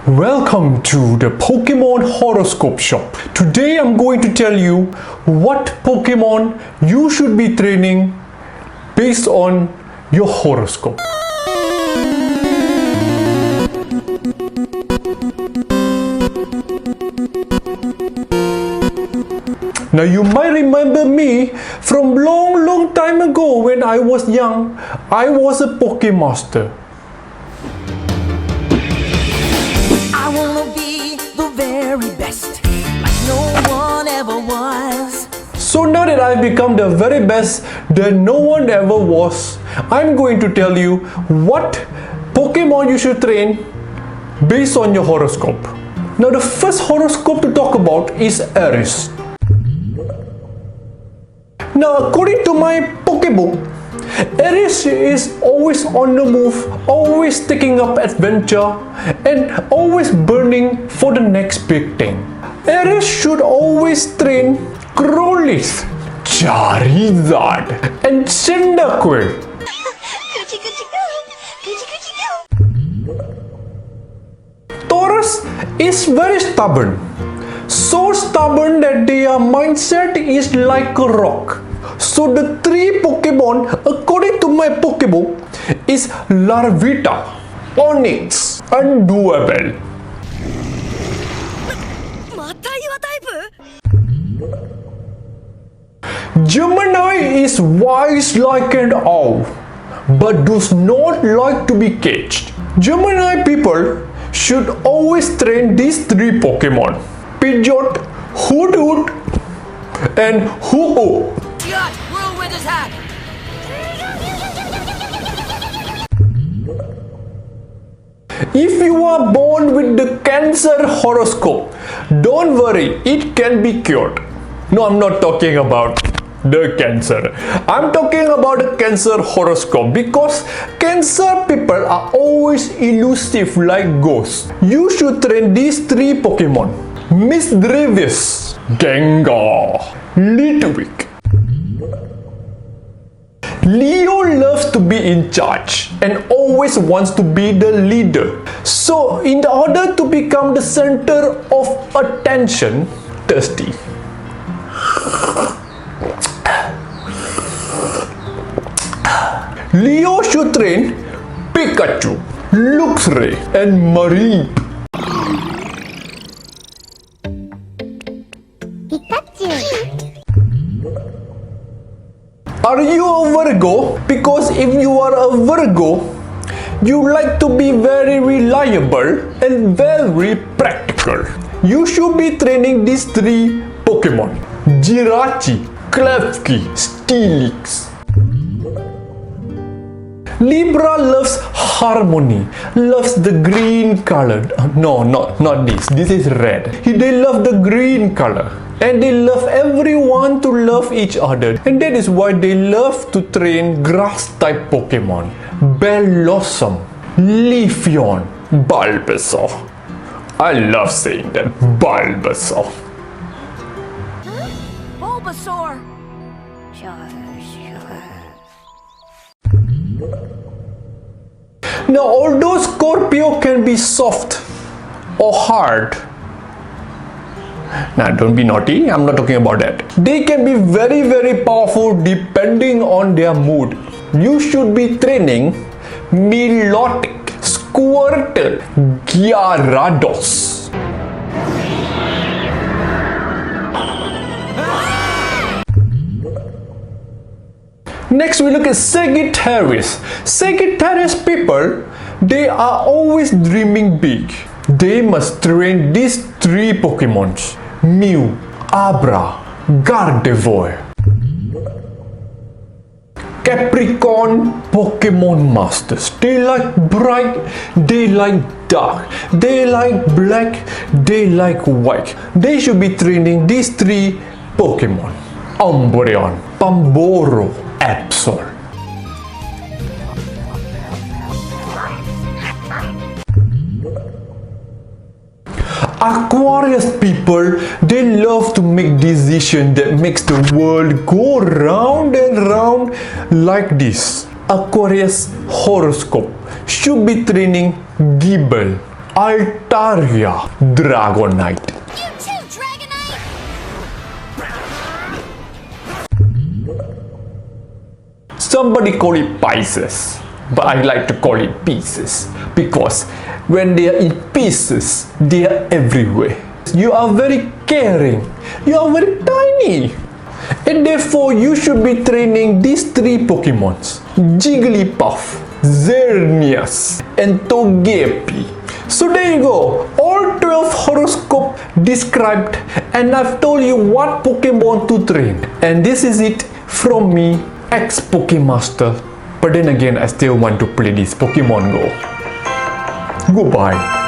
Welcome to the Pokemon Horoscope Shop. Today I'm going to tell you what Pokemon you should be training based on your horoscope. Now you might remember me from long time ago when I was young. I was a Pokemaster. I wanna be the very best, like no one ever was. So now that I've become the very best that no one ever was, I'm going to tell you what Pokemon you should train based on your horoscope. Now the first horoscope to talk about is Aries. Now according to my Pokebook, Aries is always on the move, always taking up adventure and always burning for the next big thing. Aries should always train Crowley's, Charizard and Cyndaquil. Taurus is very stubborn. So stubborn that their mindset is like a rock. So the three Pokemon according to my Pokebook is Larvita, Onyx and Duabel. Gemini is wise like an owl but does not like to be caged. Gemini people should always train these three Pokemon: Pidgeot, Hoot and Hoo-Oh. Whirlwind attack! If you are born with the Cancer horoscope, don't worry, it can be cured. No, I'm not talking about the Cancer. I'm talking about the Cancer horoscope because Cancer people are always elusive like ghosts. You should train these three Pokemon: Misdreavus, Gengar, Litwick. Leo loves to be in charge and always wants to be the leader. So in order to become the center of attention, thirsty. Leo should train Pikachu, Luxray and Mareep. Are you a Virgo? Because if you are a Virgo, you like to be very reliable and very practical. You should be training these three Pokemon: Jirachi, Klefki, Steelix. Libra loves harmony, loves the green color. No, not this. This is red. They love the green color. And they love everyone to love each other. And that is why they love to train grass type Pokemon: Bellossom, Leafeon, Bulbasaur. I love saying that, Bulbasaur. Bulbasaur! Now although Scorpio can be soft or hard, now don't be naughty, I'm not talking about that. They can be very powerful depending on their mood. You should be training Milotic, Squirtle, Gyarados. Next we look at Sagittarius. Sagittarius people, they are always dreaming big. They must train these three Pokemons: Mew, Abra, Gardevoir. Capricorn Pokemon Masters. They like bright, they like dark, they like black, they like white. They should be training these three Pokemon: Umbreon, Pamboro, Absol. Aquarius people, they love to make decisions that makes the world go round and round like this. Aquarius horoscope should be training Gibel, Altaria, Dragonite. You too, Dragonite! Somebody call it Pisces, but I like to call it pieces because when they are in pieces, they are everywhere. You are very caring, you are very tiny, and therefore you should be training these three Pokemons: Jigglypuff, Xerneas, and Togepi. So there you go, all 12 horoscope described, and I've told you what Pokemon to train. And this is it from me, ex-Pokemaster. But then again, I still want to play this Pokemon Go. Goodbye.